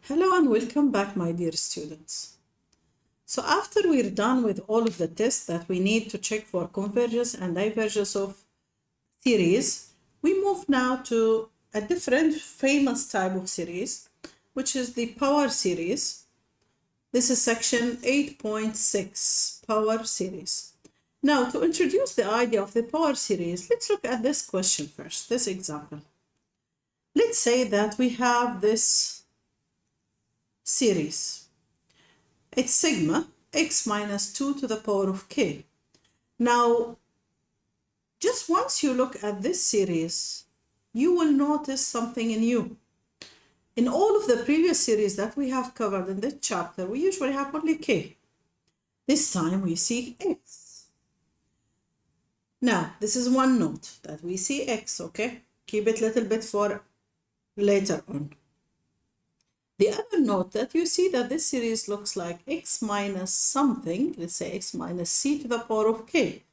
Hello and welcome back, my dear students. So after we're done with all of the tests that we need to check for convergence and divergence of series, we move now to a different famous type of series, which is the power series. This is section 8.6, power series. Now, to introduce the idea of the power series, let's look at this question first, this example. Let's say that we have this series. It's sigma x minus 2 to the power of k. Now, just once you look at this series, you will notice something new. In all of the previous series that we have covered in this chapter, we usually have only k. This time we see x. Now, this is one note that we see x, okay? Keep it a little bit for later on. The other note that you see that this series looks like x minus something, let's say x minus c to the power of k.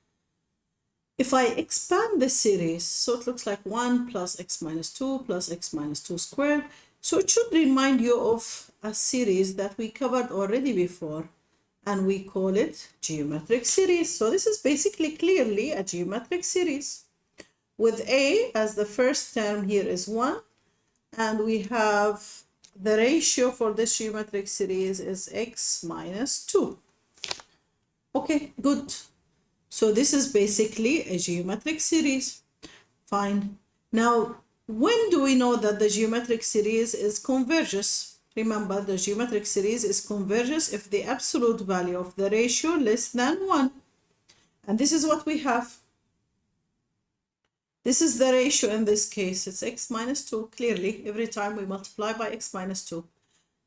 If I expand this series, so it looks like 1 plus x minus 2 plus x minus 2 squared. So it should remind you of a series that we covered already before, and we call it geometric series. So this is basically clearly a geometric series with a as the first term here is 1, and we have the ratio for this geometric series is x minus 2. Okay, good. So this is basically a geometric series. Fine. Now, when do we know that the geometric series is convergence? Remember, the geometric series is convergence if the absolute value of the ratio less than 1. And this is what we have. This is the ratio in this case. It's x minus 2, clearly, every time we multiply by x minus 2.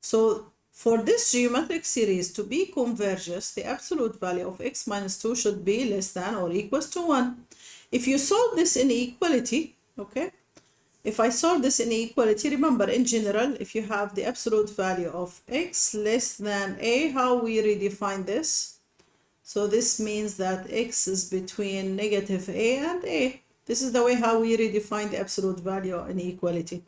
So for this geometric series to be convergence, the absolute value of x minus 2 should be less than or equals to 1. If you solve this inequality, okay, if I solve this inequality, remember in general, if you have the absolute value of x less than a, how we redefine this? So this means that x is between negative a and a. This is the way how we redefine the absolute value inequality.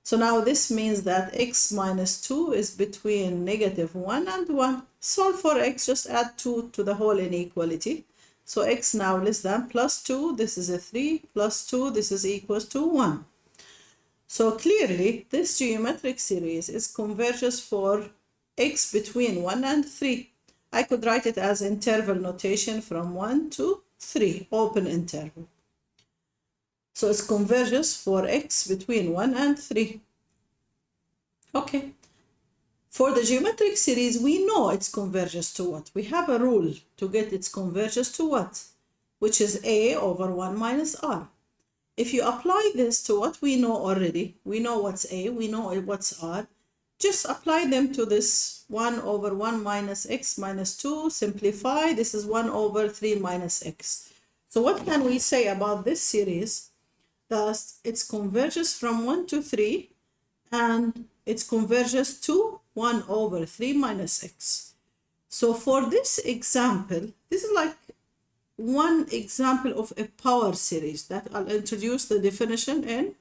So now this means that x minus 2 is between negative 1 and 1. Solve for x, just add 2 to the whole inequality. So x now less than plus 2, this is a 3, plus 2, this is equals to 1. So clearly, this geometric series is convergence for x between 1 and 3. I could write it as interval notation from 1 to 3, open interval. So it's convergence for x between 1 and 3. Okay. For the geometric series, we know its convergence to what? We have a rule to get its convergence to what? Which is a over 1 minus r. If you apply this to what we know already, we know what's a, we know what's r, just apply them to this 1 over 1 minus x minus 2, simplify, this is 1 over 3 minus x. So what can we say about this series? Thus, its converges from 1 to 3, and its converges to 1 over 3 minus x. So for this example, this is like one example of a power series that I'll introduce the definition in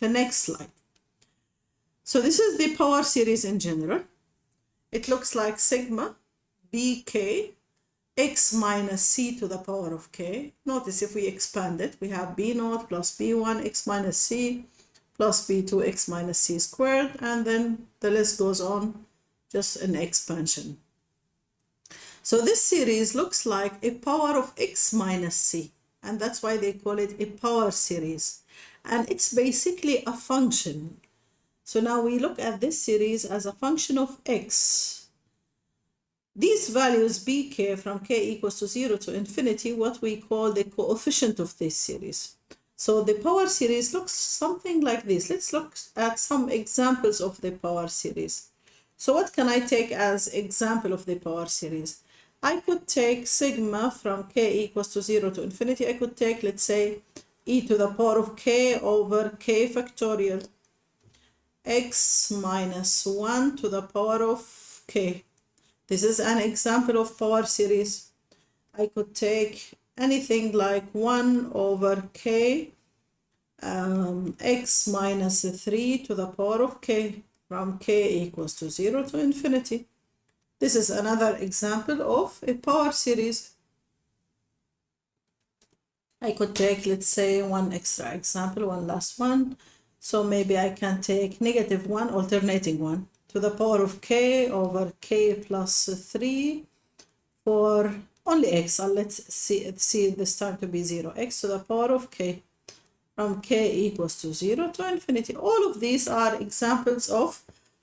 the next slide. So this is the power series in general. It looks like sigma bk x minus c to the power of k. Notice if we expand it, we have b naught plus b1 x minus c plus b2 x minus c squared, and then the list goes on, just an expansion. So this series looks like a power of x minus c, and that's why they call it a power series. And it's basically a function. So now we look at this series as a function of x. These values bk from k equals to 0 to infinity, what we call the coefficient of this series. So the power series looks something like this. Let's look at some examples of the power series. So what can I take as example of the power series? I could take sigma from k equals to 0 to infinity. I could take, let's say, e to the power of k over k factorial x minus 1 to the power of k. This is an example of power series. I could take anything like 1 over k x minus 3 to the power of k. from k equals to 0 to infinity. This is another example of a power series. I could take, let's say, one extra example, one last one. So maybe I can take -1, alternating 1, to the power of k over k plus 3 for only x. Let's see this time to be 0. X to the power of k from k equals to 0 to infinity. All of these are examples of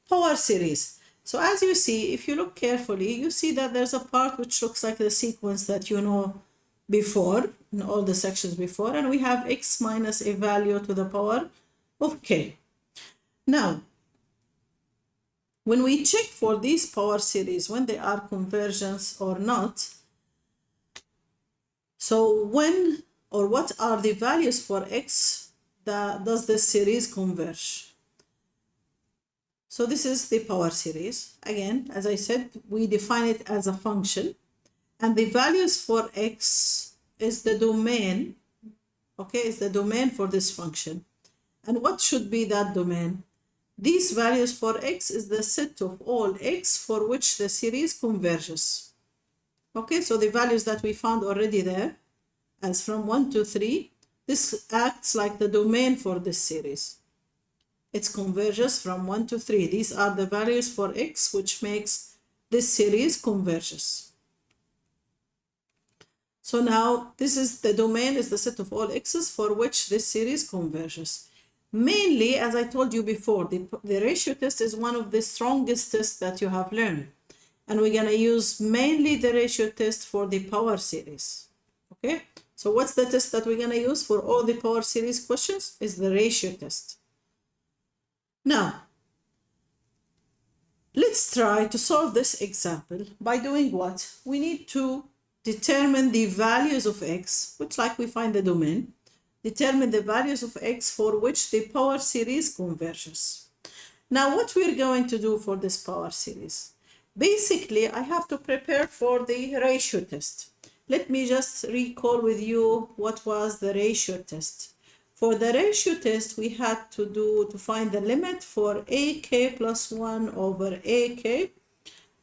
power series. So as you see, if you look carefully, you see that there's a part which looks like the sequence that you know before, in all the sections before, and we have x minus a value to the power of k. Now, when we check for these power series, when they are convergence or not, so when or what are the values for x that does this series converge? So this is the power series. Again, as I said, we define it as a function, and the values for x is the domain, okay, is the domain for this function. And what should be that domain? These values for x is the set of all x for which the series converges. Okay, so the values that we found already there, as from 1 to 3, this acts like the domain for this series. It converges from 1 to 3. These are the values for x which makes this series converges. So now this is the domain, is the set of all x's for which this series converges. Mainly, as I told you before, the ratio test is one of the strongest tests that you have learned. And we're going to use mainly the ratio test for the power series. Okay, so what's the test that we're going to use for all the power series questions? Is the ratio test. Now, let's try to solve this example by doing what? We need to determine the values of x, which, like, we find the domain. Determine the values of x for which the power series converges. Now, what we're going to do for this power series? Basically, I have to prepare for the ratio test. Let me just recall with you what was the ratio test. For the ratio test, we had to find the limit for ak plus 1 over ak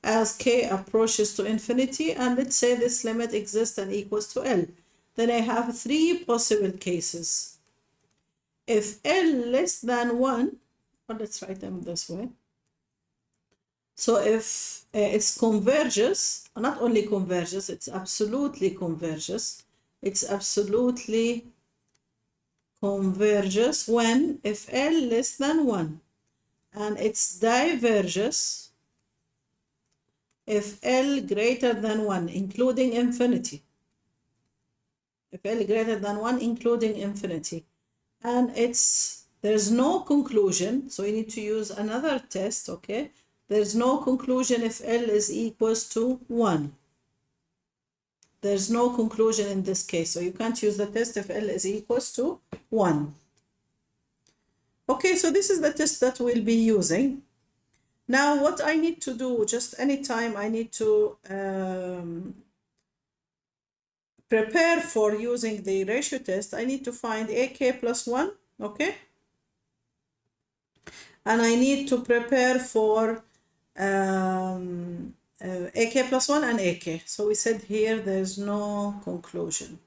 as k approaches to infinity, and let's say this limit exists and equals to L. Then I have 3 possible cases. If L less than 1, or let's write them this way. So if it's converges, not only converges, it's absolutely converges. It's absolutely converges when if L less than 1, and it's diverges if L greater than 1, including infinity. If L greater than 1, including infinity. And there's no conclusion, so you need to use another test, okay? There's no conclusion if L is equals to 1. There's no conclusion in this case, so you can't use the test if L is equals to 1. Okay, so this is the test that we'll be using. Now, what I need to do, just anytime I need to prepare for using the ratio test, I need to find ak plus 1, okay? And I need to prepare for ak plus 1 and ak. So we said here there's no conclusion.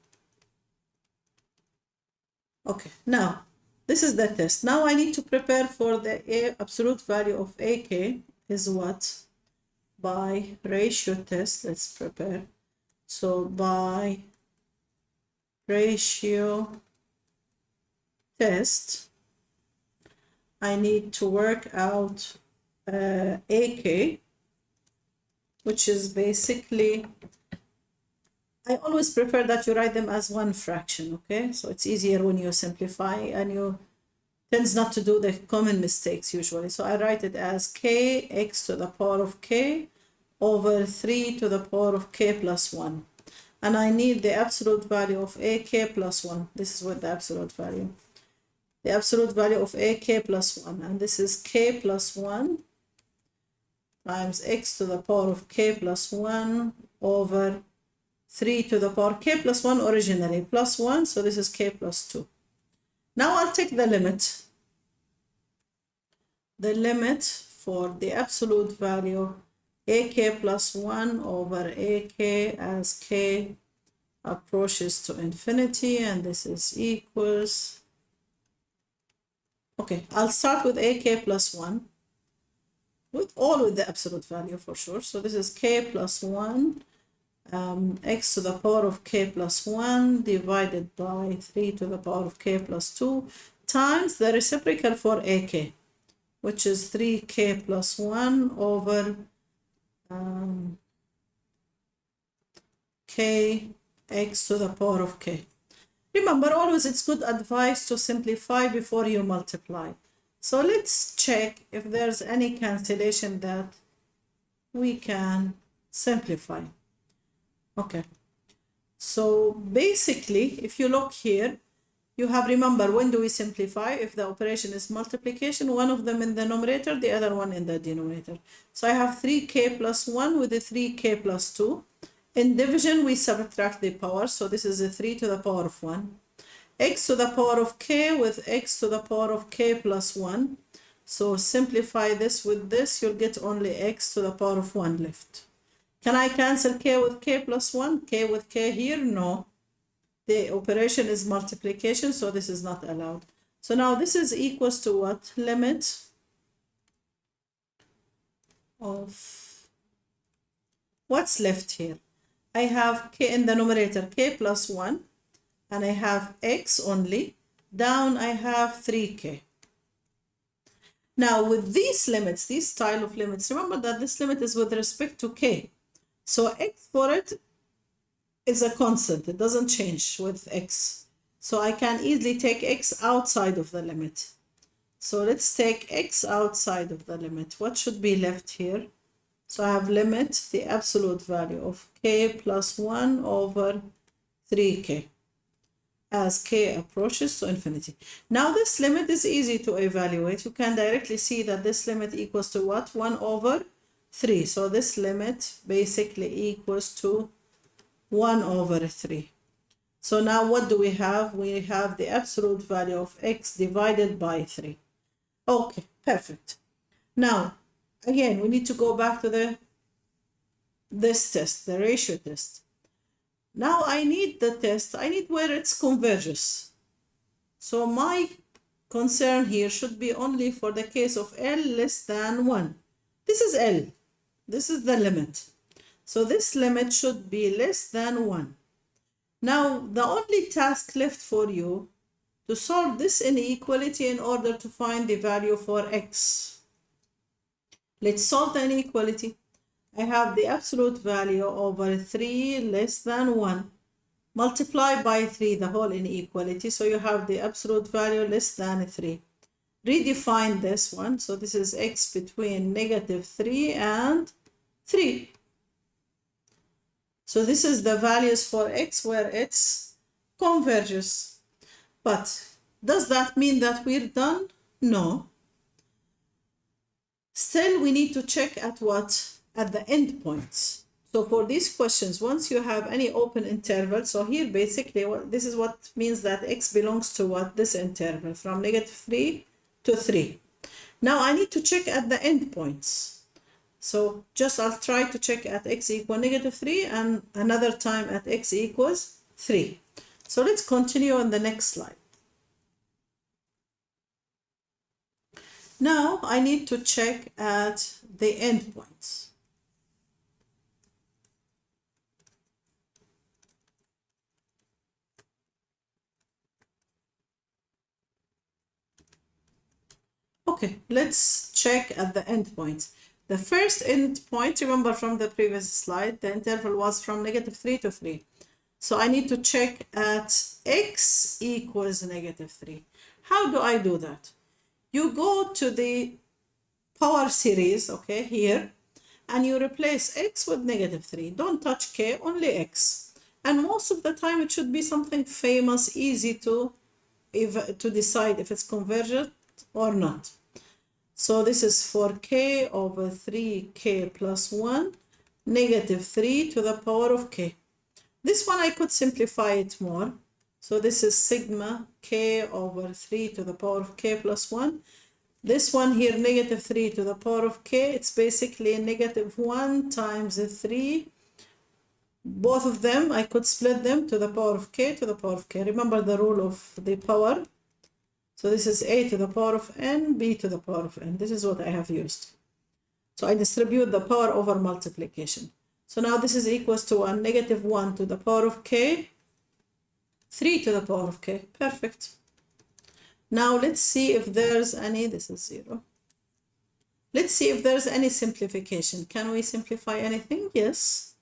Okay, now this is the test. Now I need to prepare for the absolute value of ak is what? By ratio test, let's prepare. So by ratio test, I need to work out ak, which is basically, I always prefer that you write them as one fraction, okay? So it's easier when you simplify, and you tends not to do the common mistakes usually. So I write it as k x to the power of k over 3 to the power of k plus 1. And I need the absolute value of ak plus 1. This is what the absolute value. The absolute value of ak plus 1. And this is k plus 1 times x to the power of k plus 1 over 3 to the power k plus 1 originally plus 1. So this is k plus 2. Now I'll take the limit the limit for the absolute value ak plus 1 over ak as k approaches to infinity, and this is equals, okay, I'll start with ak plus 1 with the absolute value for sure. So this is k plus 1 x to the power of k plus 1 divided by 3 to the power of k plus 2 times the reciprocal for ak, which is 3k plus 1 over k x to the power of k. Remember, always it's good advice to simplify before you multiply. So let's check if there's any cancellation that we can simplify. Okay, so basically, if you look here, you have, remember, when do we simplify? If the operation is multiplication, one of them in the numerator, the other one in the denominator. So I have 3k plus 1 with the 3k plus 2. In division, we subtract the power, so this is a 3 to the power of 1. X to the power of k with x to the power of k plus 1. So simplify this with this, you'll get only x to the power of 1 left. Can I cancel k with k plus 1? K with k here? No. The operation is multiplication, so this is not allowed. So now this is equals to what? Limit of what's left here? I have k in the numerator, k plus 1, and I have x only. Down I have 3k. Now with these limits, these style of limits, remember that this limit is with respect to k. So x for it is a constant. It doesn't change with x. So I can easily take x outside of the limit. So let's take x outside of the limit. What should be left here? So I have limit the absolute value of k plus 1 over 3k as k approaches to infinity. Now this limit is easy to evaluate. You can directly see that this limit equals to what? 1 over 3. So this limit basically equals to 1 over 3. So now what do we have? We have the absolute value of x divided by 3. Okay, perfect. Now, again, we need to go back to this test, the ratio test. Now I need the test, I need where it converges. So my concern here should be only for the case of L less than 1. This is L. This is the limit. So this limit should be less than 1. Now the only task left for you to solve this inequality in order to find the value for x. Let's solve the inequality. I have the absolute value over 3 less than 1. Multiply by 3 the whole inequality. So you have the absolute value less than 3. Redefine this one. So this is x between negative 3 and 3. So this is the values for x where it converges. But does that mean that we're done? No. Still, we need to check at what? At the endpoints. So for these questions, once you have any open interval, so here basically this is what means that x belongs to what? This interval from negative 3 to 3. Now I need to check at the endpoints. So just I'll try to check at x equal negative 3 and another time at x equals 3. So let's continue on the next slide. Now I need to check at the endpoints. Okay, let's check at the endpoints. The first endpoint, remember from the previous slide, the interval was from negative 3 to 3. So I need to check at x equals negative 3. How do I do that? You go to the power series, okay, here, and you replace x with negative 3. Don't touch k, only x. And most of the time it should be something famous, easy to decide if it's convergent or not. So this is for k over 3k plus 1, negative 3 to the power of k. This one I could simplify it more. So this is sigma k over 3 to the power of k plus 1. This one here, negative 3 to the power of k, it's basically negative 1 times 3. Both of them, I could split them to the power of k to the power of k. Remember the rule of the power. So this is a to the power of n, b to the power of n. This is what I have used. So I distribute the power over multiplication. So now this is equals to a negative 1 to the power of k, 3 to the power of k. Perfect. Now let's see if there's any, this is 0. Let's see if there's any simplification. Can we simplify anything? Yes.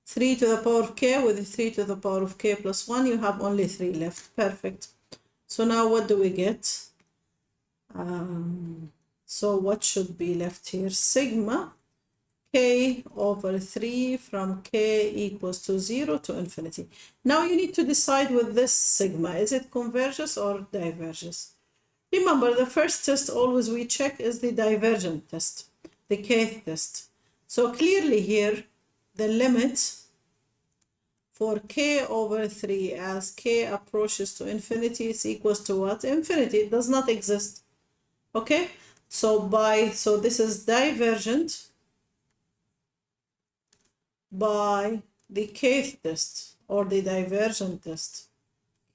3 to the power of k with 3 to the power of k plus 1, you have only 3 left. Perfect. So now what do we get? So what should be left here? Sigma k over 3 from k equals to 0 to infinity. Now you need to decide with this sigma, is it converges or diverges? Remember, the first test always we check is the divergent test, the kth test. So clearly here, the limit for k over 3 as k approaches to infinity is equals to what? Infinity. It does not exist. Okay? So this is divergent by the kth test or the divergent test.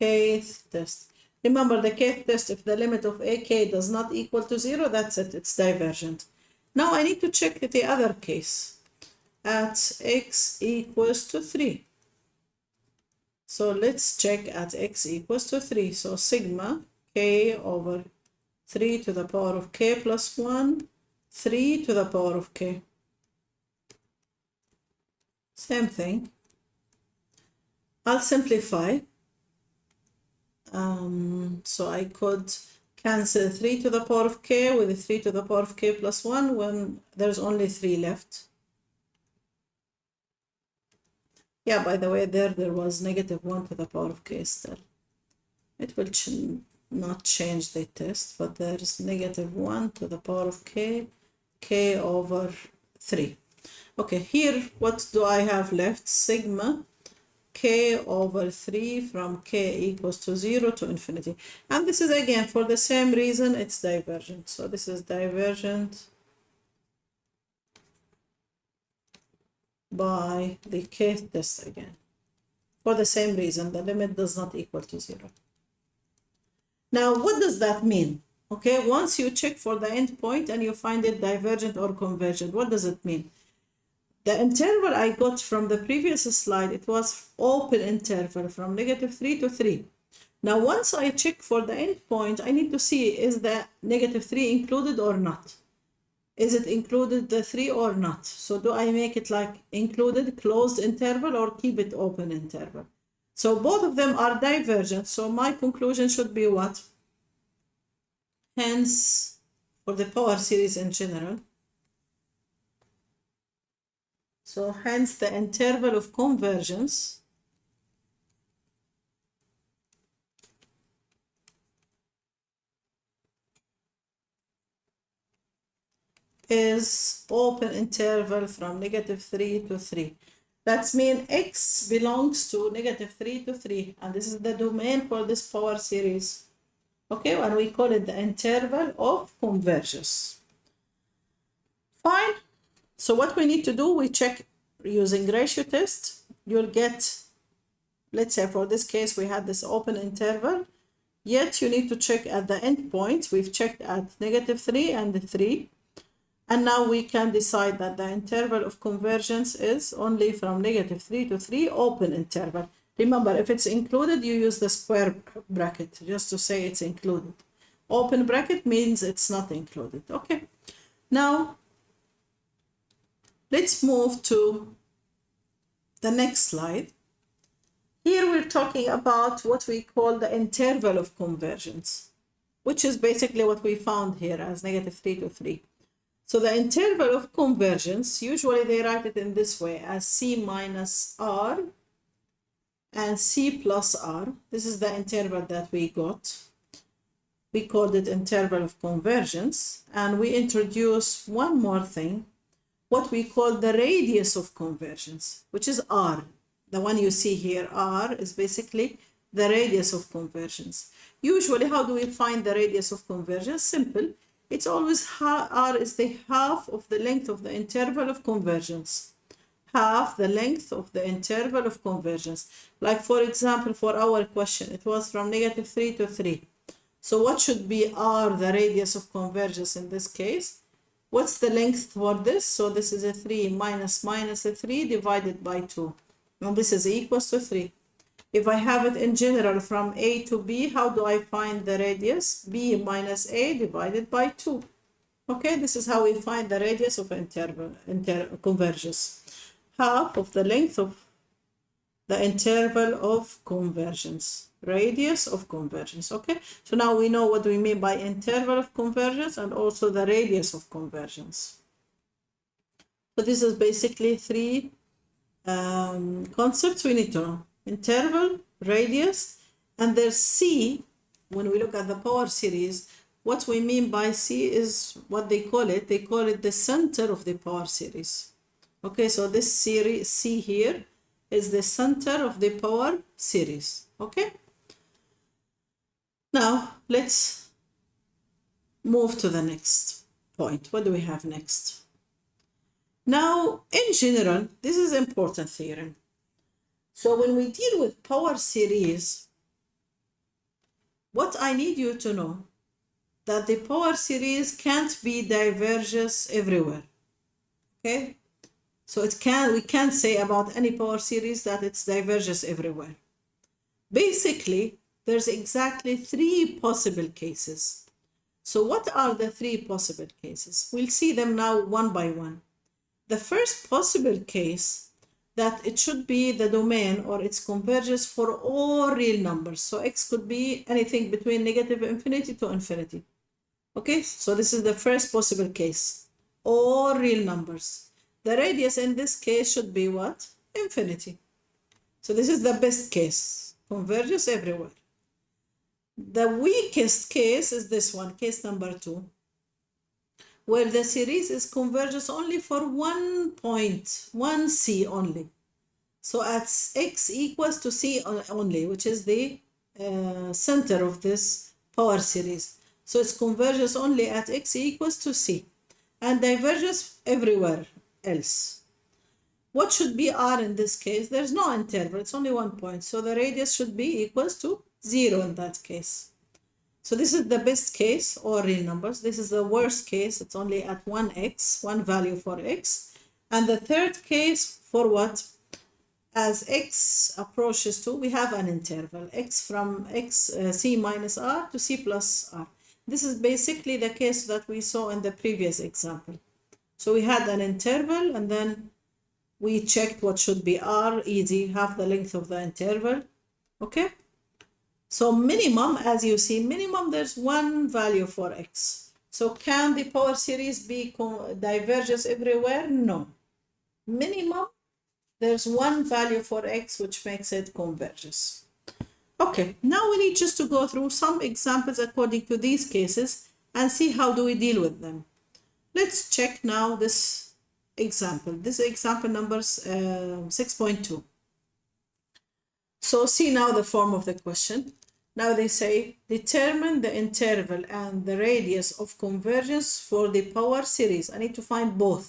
Kth test. Remember the kth test, if the limit of ak does not equal to 0, that's it, it's divergent. Now I need to check the other case at x equals to 3. So let's check at x equals to 3. So sigma k over 3 to the power of k plus 1, 3 to the power of k. Same thing. I'll simplify. So I could cancel 3 to the power of k with 3 to the power of k plus 1 when there's only 3 left. Yeah, by the way, there was negative 1 to the power of k still. It will not change the test, but there's negative 1 to the power of k over 3. Okay, here, what do I have left? Sigma k over 3 from k equals to 0 to infinity. And this is, again, for the same reason, it's divergent. So this is divergent by the kth test again. For the same reason, the limit does not equal to 0. Now, what does that mean? Okay, once you check for the endpoint and you find it divergent or convergent, what does it mean? The interval I got from the previous slide, it was open interval from negative 3 to 3. Now, once I check for the endpoint, I need to see, is the negative 3 included or not? Is it included the 3 or not? So do I make it like included closed interval or keep it open interval? So both of them are divergent. So my conclusion should be what? Hence, for the power series in general, so hence the interval of convergence is open interval from negative 3 to 3. That means x belongs to negative 3 to 3. And this is the domain for this power series. Okay, and we call it the interval of convergence. Fine. So what we need to do, we check using ratio test. You'll get, let's say for this case, we had this open interval. Yet you need to check at the endpoint. We've checked at negative 3 and 3. And now we can decide that the interval of convergence is only from negative 3 to 3, open interval. Remember, if it's included, you use the square bracket just to say it's included. Open bracket means it's not included. Okay. Now, let's move to the next slide. Here we're talking about what we call the interval of convergence, which is basically what we found here as negative 3 to 3. So the interval of convergence, usually they write it in this way as C minus R and C plus R. This is the interval that we got. We called it interval of convergence. And we introduce one more thing, what we call the radius of convergence, which is R. The one you see here, R, is basically the radius of convergence. Usually, how do we find the radius of convergence? Simple. It's always r is the half of the length of the interval of convergence. Half the length of the interval of convergence. Like for example, for our question, it was from -3 to 3. So what should be r, the radius of convergence in this case? What's the length for this? So this is a 3 minus a 3 divided by 2. And this is equals to 3. If I have it in general from A to B, how do I find the radius? B minus A divided by 2. Okay, this is how we find the radius of convergence. Half of the length of the interval of convergence. Radius of convergence. Okay, so now we know what we mean by interval of convergence and also the radius of convergence. So this is basically three concepts we need to know: interval, radius, and there's C. When we look at the power series, what we mean by C is what they call it. They call it the center of the power series. Okay, so this series C here is the center of the power series. Okay, now let's move to the next point. What do we have next? Now, in general, this is important theorem. So when we deal with power series, what I need you to know that the power series can't be divergence everywhere. Okay? So we can't say about any power series that it's divergence everywhere. Basically, there's exactly three possible cases. So what are the three possible cases? We'll see them now one by one. The first possible case, that it should be the domain or its convergence for all real numbers. So x could be anything between -infinity to infinity. Okay, so this is the first possible case. All real numbers. The radius in this case should be what? Infinity. So this is the best case. Convergence everywhere. The weakest case is this one, case number 2, where the series is convergence only for one point, one C only. So at x equals to C only, which is the center of this power series. So it's convergence only at x equals to C and divergence everywhere else. What should be R in this case? There's no interval, it's only 1 point. So the radius should be equals to 0 in that case. So this is the best case, or real numbers. This is the worst case. It's only at 1x, one value for x. And the third case for what? As x approaches to, we have an interval. X from C minus R to C plus R. This is basically the case that we saw in the previous example. So we had an interval and then we checked what should be R, easy, half the length of the interval. Okay? So minimum, as you see, minimum there's one value for x. So can the power series be divergence everywhere? No. Minimum, there's one value for x which makes it convergence. Okay, now we need just to go through some examples according to these cases and see how do we deal with them. Let's check now this example. This is example number 6.2. So see now the form of the question. Now they say, determine the interval and the radius of convergence for the power series. I need to find both.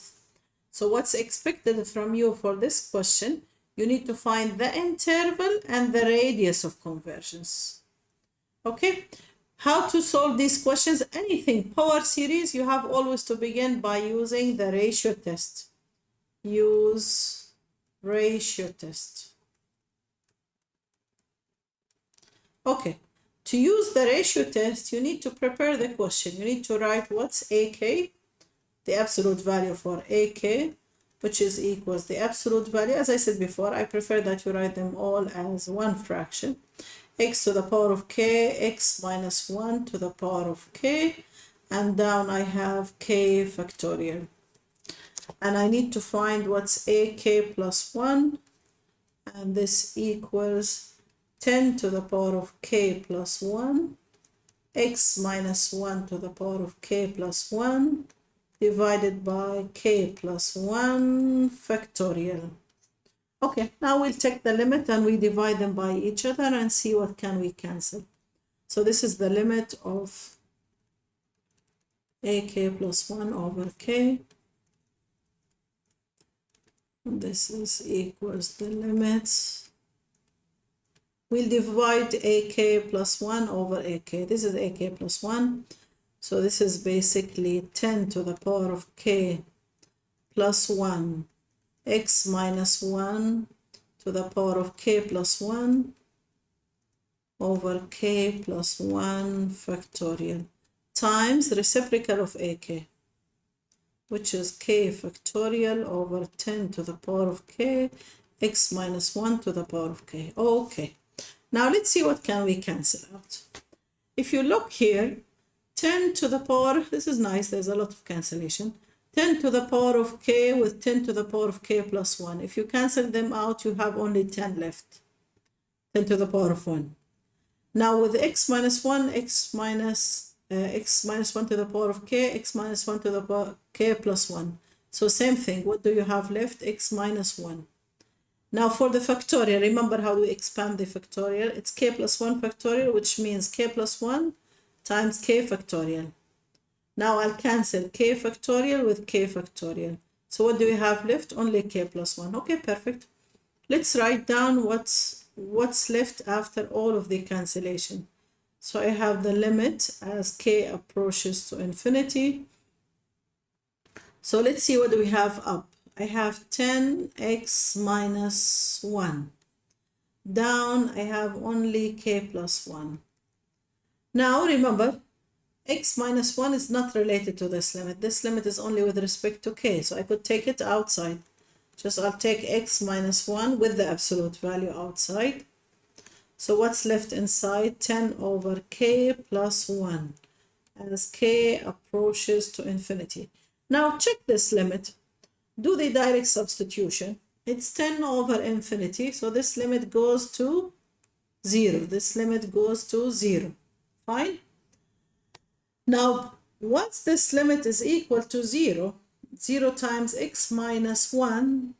So what's expected from you for this question? You need to find the interval and the radius of convergence. Okay? How to solve these questions? Anything power series, you have always to begin by using the ratio test. Use ratio test. Okay, to use the ratio test, you need to prepare the question. You need to write what's AK, the absolute value for AK, which is equals the absolute value. As I said before, I prefer that you write them all as one fraction. X to the power of k, x minus 1 to the power of k, and down I have k factorial. And I need to find what's AK plus 1, and this equals 10 to the power of k plus 1, x minus 1 to the power of k plus 1, divided by k plus 1 factorial. Okay, now we'll take the limit and we divide them by each other and see what can we cancel. So this is the limit of ak plus 1 over k. This is equals the limits. We'll divide ak plus 1 over ak. This is ak plus 1. So this is basically 10 to the power of k plus 1 x minus 1 to the power of k plus 1 over k plus 1 factorial times reciprocal of ak, which is k factorial over 10 to the power of k x minus 1 to the power of k. Okay, now let's see what can we cancel out. If you look here, 10 to the power, this is nice, there's a lot of cancellation. 10 to the power of k with 10 to the power of k plus 1. If you cancel them out, you have only 10 left. 10 to the power of 1. Now with x minus 1, x minus 1 to the power of k, x minus 1 to the power of k plus 1. So same thing, what do you have left? X minus 1. Now for the factorial, remember how we expand the factorial? It's k plus 1 factorial, which means k plus 1 times k factorial. Now I'll cancel k factorial with k factorial. So what do we have left? Only k plus 1. Okay, perfect. Let's write down what's left after all of the cancellation. So I have the limit as k approaches to infinity. So let's see what do we have up. I have 10x minus 1. Down I have only k plus 1. Now remember, x minus 1 is not related to this limit. This limit is only with respect to k. So I could take it outside. Just I'll take x minus 1 with the absolute value outside. So what's left inside? 10 over k plus 1 as k approaches to infinity. Now check this limit. Do the direct substitution. It's 10 over infinity. So this limit goes to 0. This limit goes to 0. Fine. Now, once this limit is equal to 0, 0 times x minus 1,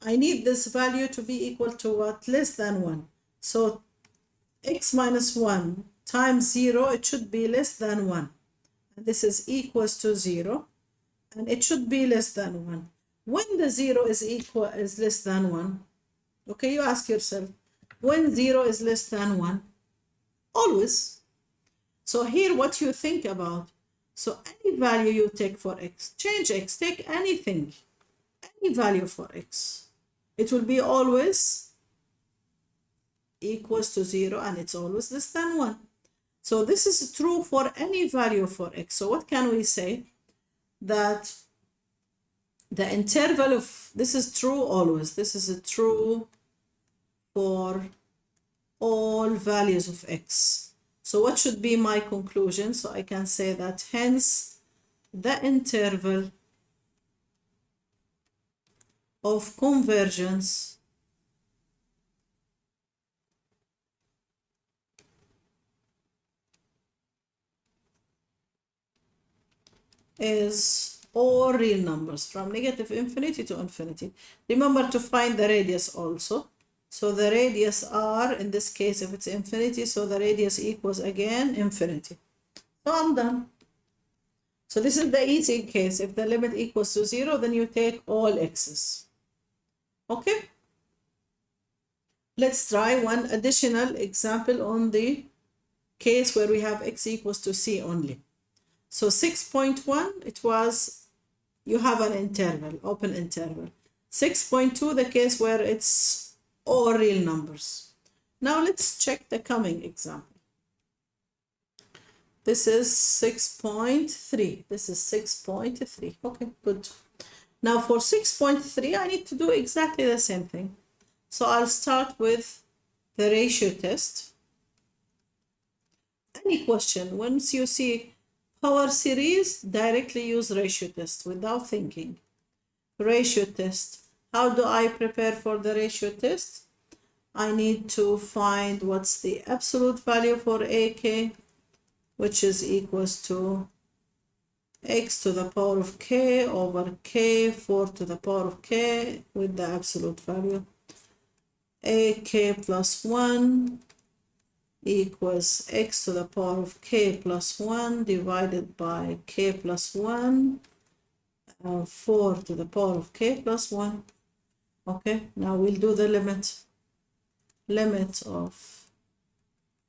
I need this value to be equal to what? Less than 1. So x minus 1 times 0, it should be less than 1. And this is equals to 0, and it should be less than 1. When the 0 is less than 1, okay, you ask yourself, when 0 is less than 1? Always. So here what you think about, so any value you take for x, change x, take anything, any value for x, it will be always equals to 0, and it's always less than 1. So this is true for any value for x. So what can we say? That the interval of, this is true always, this is true for all values of x. So what should be my conclusion? So I can say that hence the interval of convergence is all real numbers from negative infinity to infinity. Remember to find the radius also. So the radius r, in this case, if it's infinity, so the radius equals again infinity. So I'm done. So this is the easy case. If the limit equals to 0, then you take all x's. Okay? Let's try one additional example on the case where we have x equals to c only. So 6.1, it was, you have an interval, open interval. 6.2, the case where it's all real numbers. Now let's check the coming example. This is 6.3. This is 6.3. Okay, good. Now for 6.3, I need to do exactly the same thing. So I'll start with the ratio test. Any question, once you see power series, directly use ratio test without thinking. Ratio test. How do I prepare for the ratio test? I need to find what's the absolute value for AK, which is equals to x to the power of k over k 4 to the power of k with the absolute value. AK plus 1 equals x to the power of k plus 1 divided by k plus 1, 4 to the power of k plus 1. Okay, now we'll do the limit of,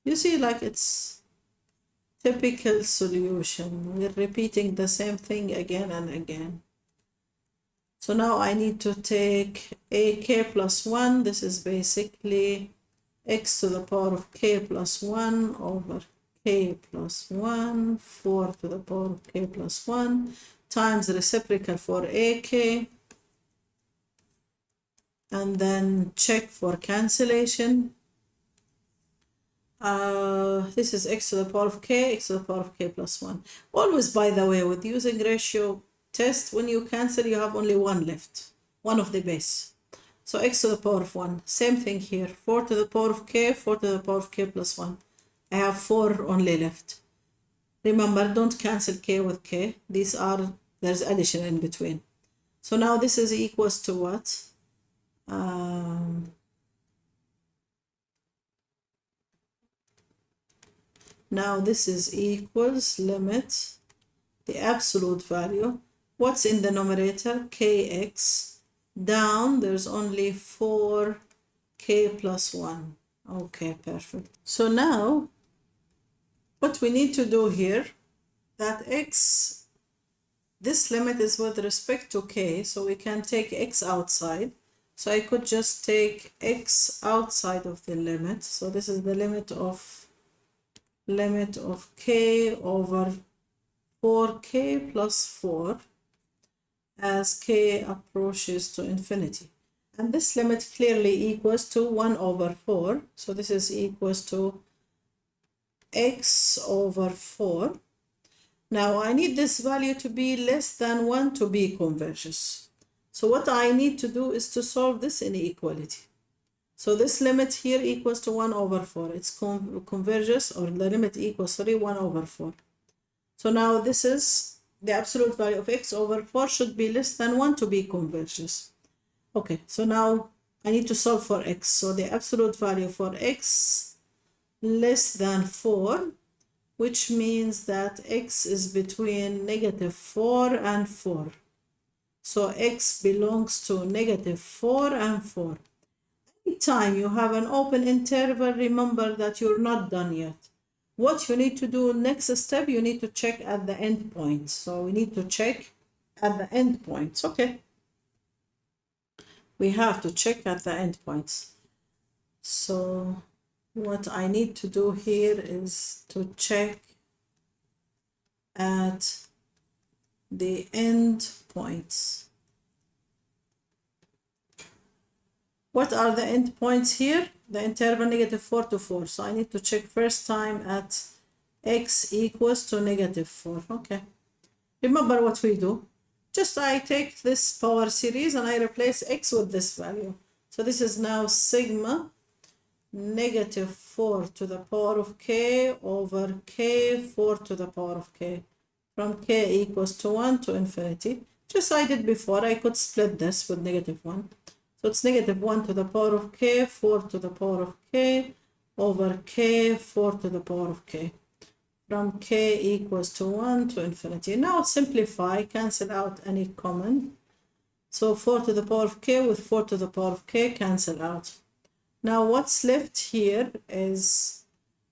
you see, like it's typical solution. We're repeating the same thing again and again. So now I need to take ak plus 1. This is basically x to the power of k plus 1 over k plus 1, 4 to the power of k plus 1 times reciprocal for ak, and then check for cancellation. This is x to the power of k, x to the power of k plus 1. Always, by the way, with using ratio test, when you cancel, you have only one left, one of the base. So x to the power of 1, same thing here, 4 to the power of k, 4 to the power of k plus 1. I have 4 only left. Remember, don't cancel k with k. There's addition in between. So now this is equals to what? Now this is equals limit, the absolute value. What's in the numerator? Kx. Down, there's only 4k plus 1. Okay, perfect. So now, what we need to do here, that x, this limit is with respect to k, so we can take x outside. So I could just take x outside of the limit. So this is the limit of k over 4k plus 4 as k approaches to infinity. And this limit clearly equals to 1 over 4. So this is equals to x over 4. Now I need this value to be less than 1 to be converges. So what I need to do is to solve this inequality. So this limit here equals to 1 over 4. It's converges, or the limit equals 1 over 4. So now this is the absolute value of x over 4 should be less than 1 to be converges. Okay, so now I need to solve for x. So the absolute value for x less than 4, which means that x is between -4 and 4. So x belongs to -4 and 4. Anytime you have an open interval, remember that you're not done yet. What you need to do next step, you need to check at the end point. So we need to check at the end points. Okay. We have to check at the end points. So what I need to do here is to check at the end points. What are the end points here? The interval -4 to 4. So I need to check first time at x equals to -4. Okay. Remember what we do. Just I take this power series and I replace x with this value. So this is now sigma -4 to the power of k over k 4 to the power of k. From k equals to 1 to infinity. Just I did before, I could split this with -1. So it's -1 to the power of k, 4 to the power of k, over k, 4 to the power of k. From k equals to 1 to infinity. Now simplify, cancel out any common. So 4 to the power of k with 4 to the power of k cancel out. Now what's left here is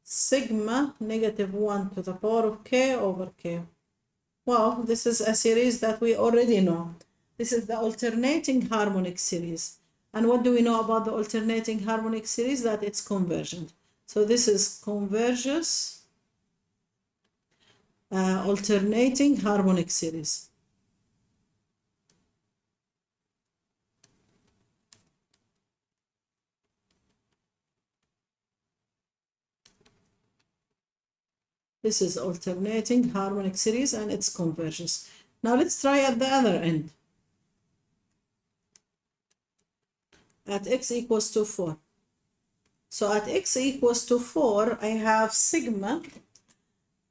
sigma -1 to the power of k over k. Well, this is a series that we already know. This is the alternating harmonic series. And what do we know about the alternating harmonic series? That it's convergent. So this is converges alternating harmonic series. This is alternating harmonic series and it's converges. Now let's try at the other end. At x equals to 4. So at x equals to 4, I have sigma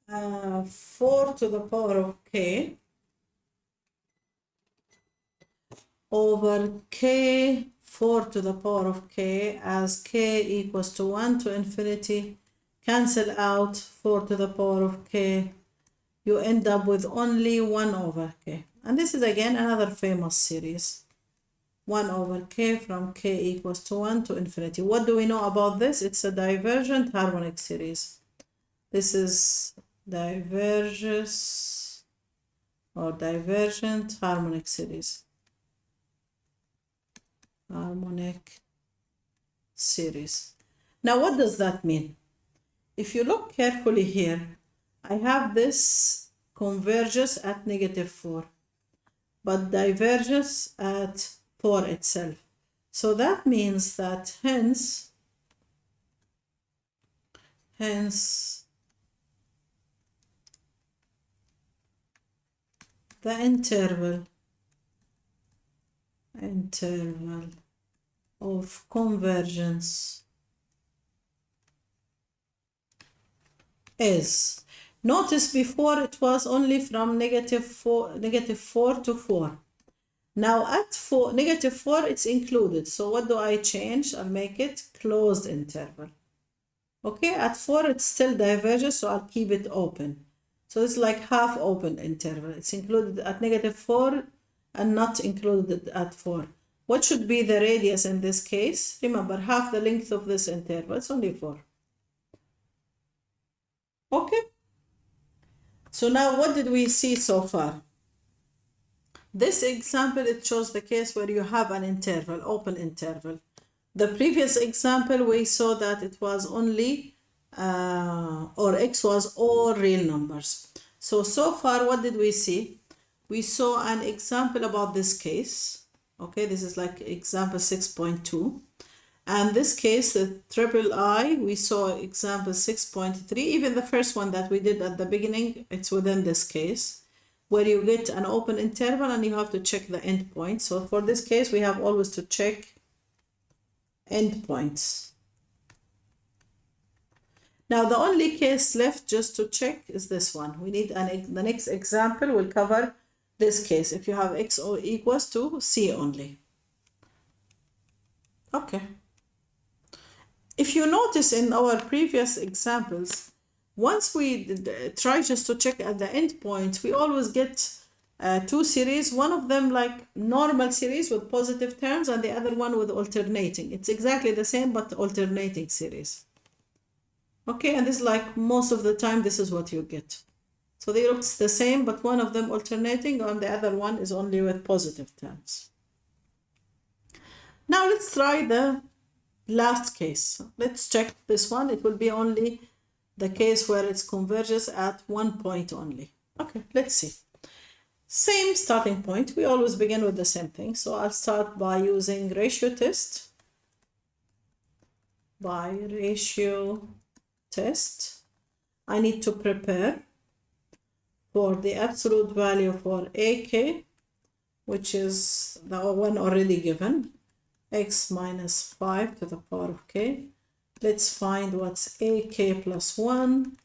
4 to the power of k over k 4 to the power of k as k equals to 1 to infinity cancel out 4 to the power of k, you end up with only 1 over k. And this is again another famous series. 1 over k from k equals to 1 to infinity. What do we know about this? It's a divergent harmonic series. This is divergent harmonic series. Harmonic series. Now, what does that mean? If you look carefully here, I have this converges at -4, but diverges at 4 itself. So that means that hence the interval of convergence is, notice before it was only from -4 to 4. Now at -4 it's included. So what do I change? I'll make it closed interval. Okay, at 4 it still diverges, so I'll keep it open. So it's like half open interval. It's included at -4 and not included at 4. What should be the radius in this case? Remember, half the length of this interval, it's only 4. Okay. So now what did we see so far? This example, it shows the case where you have an interval, open interval. The previous example, we saw that it was only, or x was all real numbers. So far, what did we see? We saw an example about this case. Okay, this is like example 6.2. And this case, the triple I, we saw example 6.3. Even the first one that we did at the beginning, it's within this case, where you get an open interval and you have to check the endpoint. So for this case, we have always to check endpoints. Now the only case left just to check is this one. We need the next example will cover this case. If you have x equals to c only. Okay. If you notice in our previous examples, once we try just to check at the endpoint, we always get two series, one of them like normal series with positive terms and the other one with alternating. It's exactly the same but alternating series. Okay, and this is like most of the time this is what you get. So they look the same, but one of them alternating and the other one is only with positive terms. Now let's try the last case. Let's check this one. It will be only the case where it converges at one point only. Okay, let's see. Same starting point. We always begin with the same thing. So I'll start by using ratio test. By ratio test, I need to prepare for the absolute value for AK, which is the one already given, x minus 5 to the power of k. Let's find what's AK plus 1.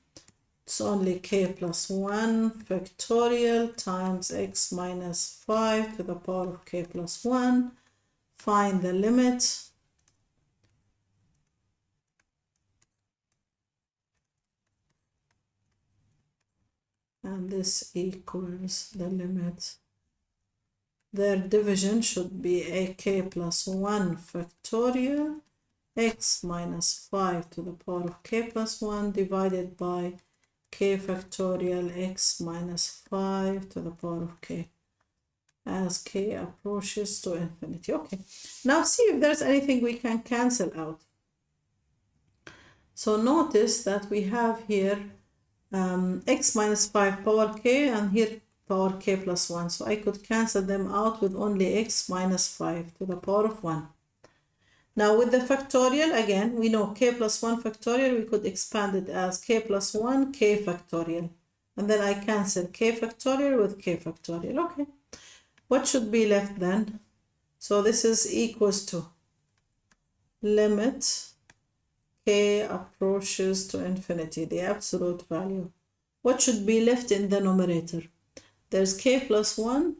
It's only k plus 1 factorial times x minus 5 to the power of k plus 1. Find the limit. And this equals the limit. Their division should be AK plus 1 factorial x minus 5 to the power of k plus 1 divided by k factorial x minus 5 to the power of k as k approaches to infinity. Okay, now see if there's anything we can cancel out. So notice that we have here x minus 5 power k and here power k plus 1. So I could cancel them out with only x minus 5 to the power of 1. Now with the factorial, again, we know k plus 1 factorial, we could expand it as k plus 1 k factorial. And then I cancel k factorial with k factorial. Okay, what should be left then? So this is equals to limit k approaches to infinity, the absolute value. What should be left in the numerator? There's k plus 1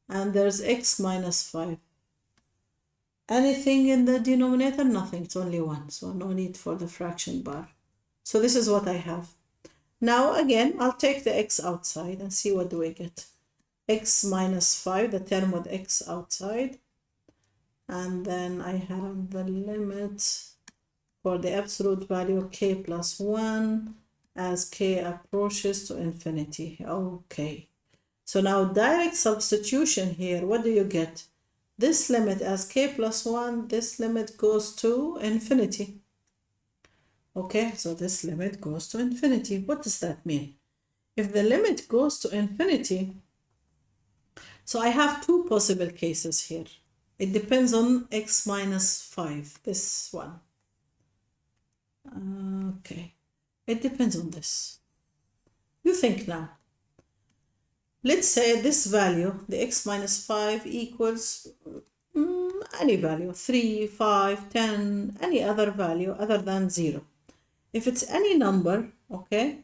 and there's x minus 5. Anything in the denominator? Nothing, it's only 1, so no need for the fraction bar. So this is what I have. Now again, I'll take the x outside and see what do we get. X minus 5, the term with x outside. And then I have the limit for the absolute value k plus 1 as k approaches to infinity. Okay. So now direct substitution here, what do you get? This limit as k plus 1, this limit goes to infinity. Okay, so this limit goes to infinity. What does that mean? If the limit goes to infinity, so I have two possible cases here. It depends on x minus 5, this one. Okay, it depends on this. You think now. Let's say this value, the x minus 5 equals any value, 3, 5, 10, any other value other than 0. If it's any number, okay,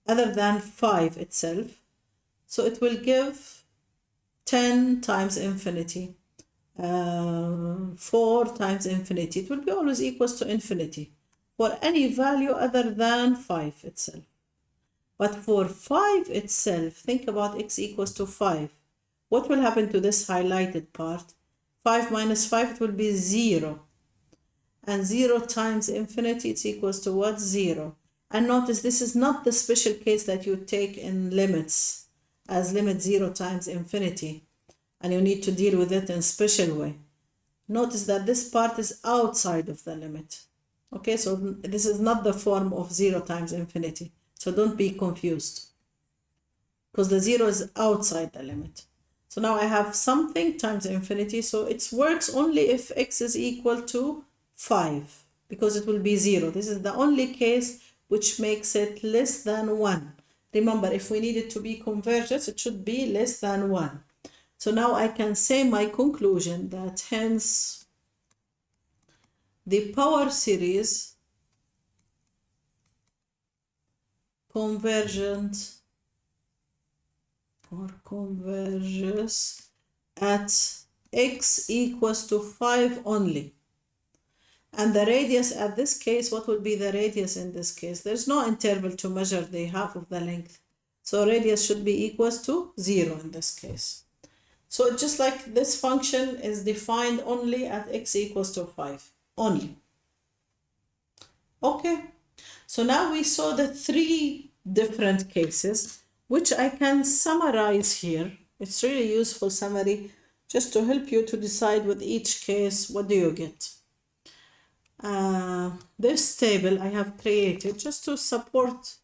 other than 5 itself, so it will give 10 times infinity, 4 times infinity. It will be always equals to infinity for any value other than 5 itself. But for 5 itself, think about x equals to 5. What will happen to this highlighted part? 5 minus 5, it will be 0. And 0 times infinity, it's equals to what? 0. And notice this is not the special case that you take in limits as limit 0 times infinity. And you need to deal with it in a special way. Notice that this part is outside of the limit. Okay, so this is not the form of 0 times infinity. So don't be confused. Because the 0 is outside the limit. So now I have something times infinity. So it works only if x is equal to 5. Because it will be 0. This is the only case which makes it less than 1. Remember, if we need it to be convergent, it should be less than 1. So now I can say my conclusion that hence the power series convergent or converges at x equals to 5 only. And the radius at this case, what will be the radius in this case? There's no interval to measure the half of the length. So radius should be equals to 0 in this case. So just like this function is defined only at x equals to 5, only. Okay, so now we saw the 3 different cases, which I can summarize here. It's really useful summary just to help you to decide with each case, what do you get? This table I have created just to support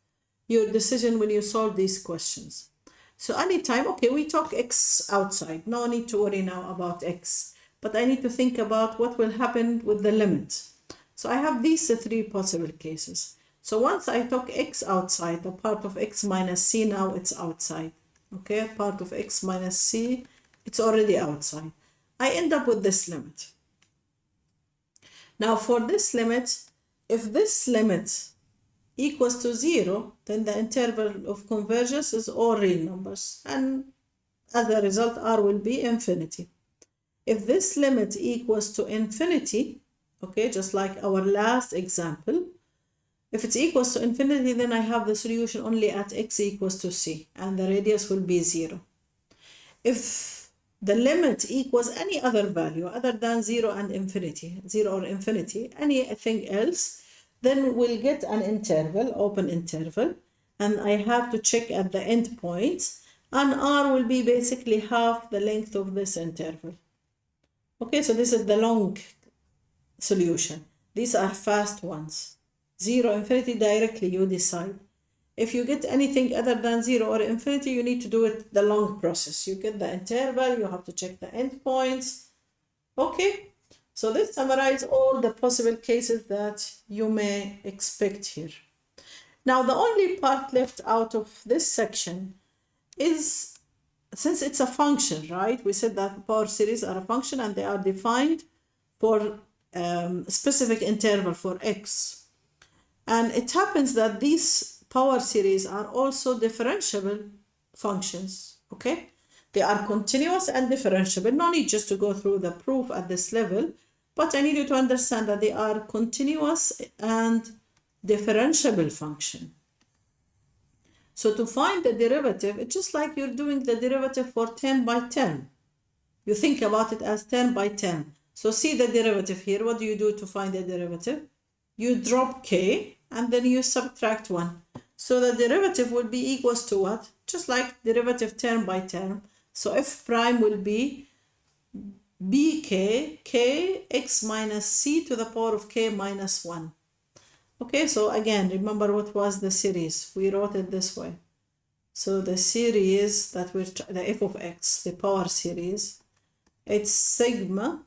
your decision when you solve these questions. So anytime, okay, we talk x outside. No need to worry now about x. But I need to think about what will happen with the limit. So I have these 3 possible cases. So once I took x outside, the part of x minus c, now it's outside. Okay, part of x minus c, it's already outside. I end up with this limit. Now for this limit, if this limit equals to 0, then the interval of convergence is all real numbers. And as a result, r will be infinity. If this limit equals to infinity, okay, just like our last example, if it's equals to infinity, then I have the solution only at x equals to c, and the radius will be 0. If the limit equals any other value other than 0 and infinity, 0 or infinity, anything else, then we'll get an interval, open interval, and I have to check at the end points, and r will be basically half the length of this interval. Okay, so this is the long solution. These are fast ones. 0, infinity, directly you decide. If you get anything other than 0 or infinity, you need to do it the long process. You get the interval, you have to check the endpoints. Okay, so let's summarize all the possible cases that you may expect here. Now, the only part left out of this section is, since it's a function, right? We said that power series are a function and they are defined for specific interval for x. And it happens that these power series are also differentiable functions, okay? They are continuous and differentiable. No need just to go through the proof at this level, but I need you to understand that they are continuous and differentiable function. So to find the derivative, it's just like you're doing the derivative for 10 by 10. You think about it as 10 by 10. So see the derivative here. What do you do to find the derivative? You drop k and then you subtract 1. So the derivative will be equals to what? Just like derivative 10 by 10. So f prime will be bk k x minus c to the power of k minus 1. Okay, so again, remember what was the series. We wrote it this way. So the series that we're, the f of x, the power series, it's sigma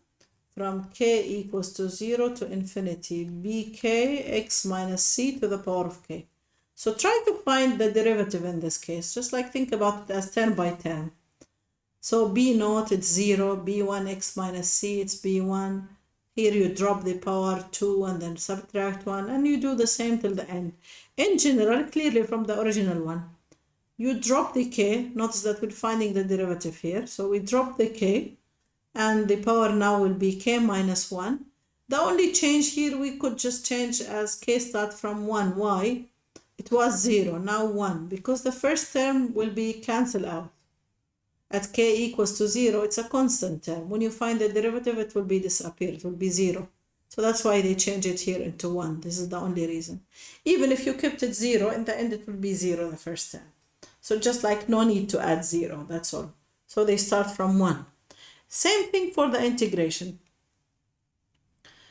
from k equals to 0 to infinity bk x minus c to the power of k. So try to find the derivative in this case, just like think about it as 10 by 10. So b naught, it's 0, b1 x minus c, it's b1. Here you drop the power 2 and then subtract 1, and you do the same till the end. In general, clearly from the original one, you drop the k. Notice that we're finding the derivative here. So we drop the k, and the power now will be k minus 1. The only change here, we could just change as k start from 1. Why? It was 0, now 1, because the first term will be cancelled out. At k equals to 0, it's a constant term. When you find the derivative, it will be disappear. It will be 0. So that's why they change it here into 1. This is the only reason. Even if you kept it 0, in the end it will be 0 the first term. So just like no need to add 0, that's all. So they start from 1. Same thing for the integration.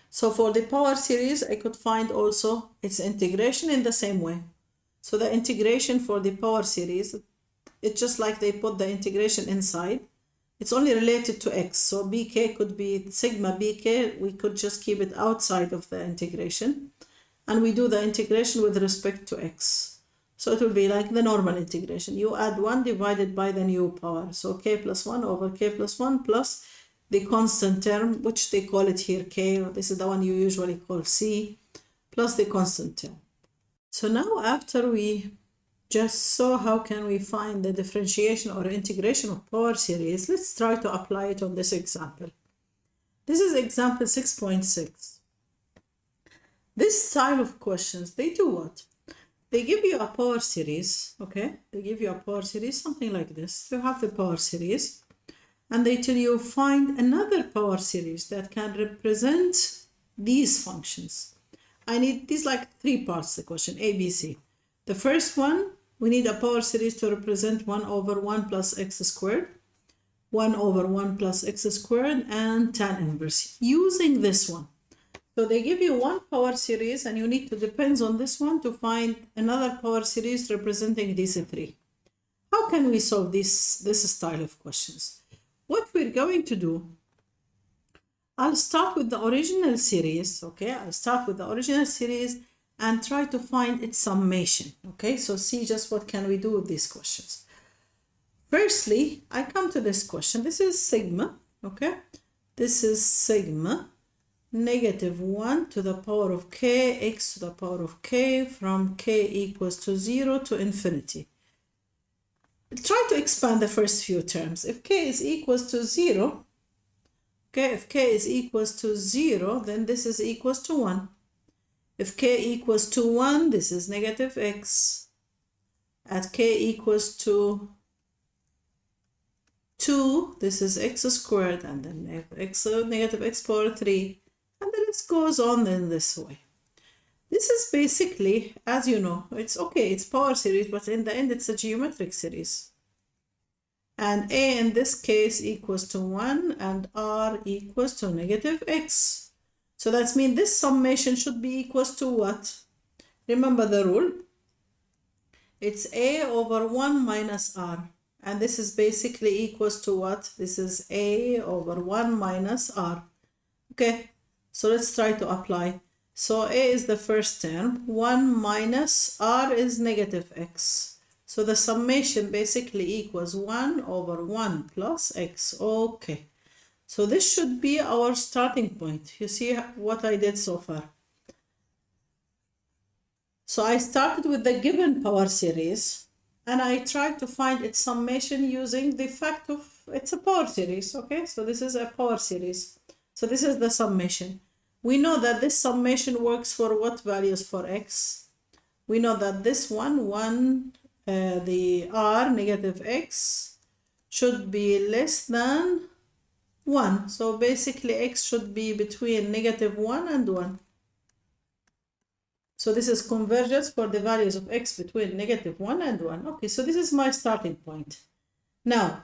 So for the power series, I could find also its integration in the same way. So the integration for the power series, it's just like they put the integration inside. It's only related to x. So bk could be sigma bk. We could just keep it outside of the integration. And we do the integration with respect to x. So it will be like the normal integration. You add 1 divided by the new power. So k plus 1 over k plus 1 plus the constant term, which they call it here k. This is the one you usually call c, plus the constant term. So now after we just saw how can we find the differentiation or integration of power series, let's try to apply it on this example. This is example 6.6. This style of questions, they do what? They give you a power series, okay? They give you a power series, something like this. You have the power series, and they tell you find another power series that can represent these functions. I need these like 3 parts, the question, A, B, C. The first one, we need a power series to represent 1 over 1 plus x squared, 1 over 1 plus x squared, and tan inverse, using this one. So they give you one power series, and you need to depend on this one to find another power series representing these 3. How can we solve this style of questions? What we're going to do, I'll start with the original series, okay? I'll start with the original series and try to find its summation, okay? So see just what can we do with these questions. Firstly, I come to this question. This is sigma, okay? This is sigma negative 1 to the power of k x to the power of k from k equals to 0 to infinity. Try to expand the first few terms. If k is equals to 0, okay, if k is equals to 0, then this is equals to 1. If k equals to 1, this is negative x. At k equals to 2, this is x squared, and then x negative x power 3. And then it goes on in this way. This is basically, as you know, it's okay, it's power series, but in the end it's a geometric series. And a in this case equals to 1 and r equals to negative x. So that means this summation should be equals to what? Remember the rule. It's a over 1 minus r. And this is basically equals to what? This is a over 1 minus r. Okay, so let's try to apply. So a is the first term. 1 minus r is negative x. So the summation basically equals 1 over 1 plus x. Okay. So this should be our starting point. You see what I did so far. So I started with the given power series and I tried to find its summation using the fact of it's a power series. Okay, so this is a power series. So this is the summation. We know that this summation works for what values for x? We know that this the r negative x should be less than 1. So basically x should be between -1 and 1. So this is convergence for the values of x between -1 and 1. Okay, so this is my starting point. Now,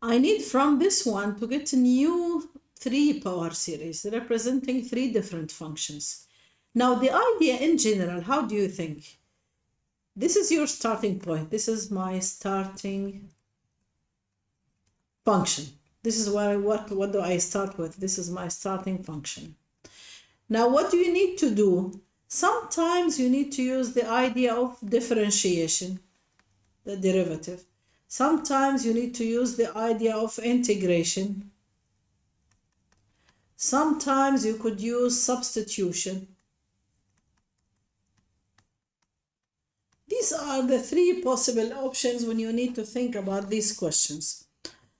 I need from this one to get a new 3 power series representing 3 different functions. Now, the idea in general, how do you think? This is your starting point. This is my starting function. This is what do I start with? This is my starting function. Now, what do you need to do? Sometimes you need to use the idea of differentiation, the derivative. Sometimes you need to use the idea of integration. Sometimes you could use substitution. These are the 3 possible options when you need to think about these questions.